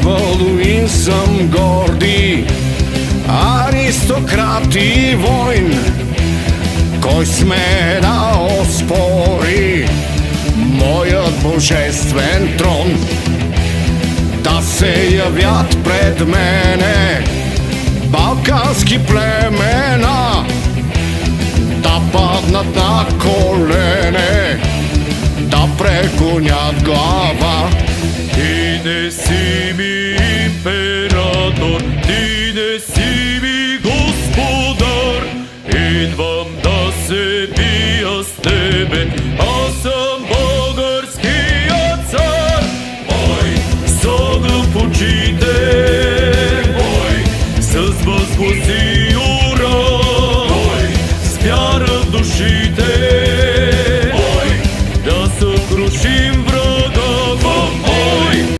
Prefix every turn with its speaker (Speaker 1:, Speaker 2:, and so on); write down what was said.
Speaker 1: Balduin съм горди, аристократ и войн. Кой сме да оспори моят божествен трон? Да се явят пред мене балкански племена, да паднат на колене, да преклонят глава.
Speaker 2: Ти не си ми император, ти не си ми господар. Идвам да се бия с тебе, аз съм българския цар. Ой, с огън в очите, ой, с възглас и ура, ой, с вяра в душите, ой, да съкрушим врага.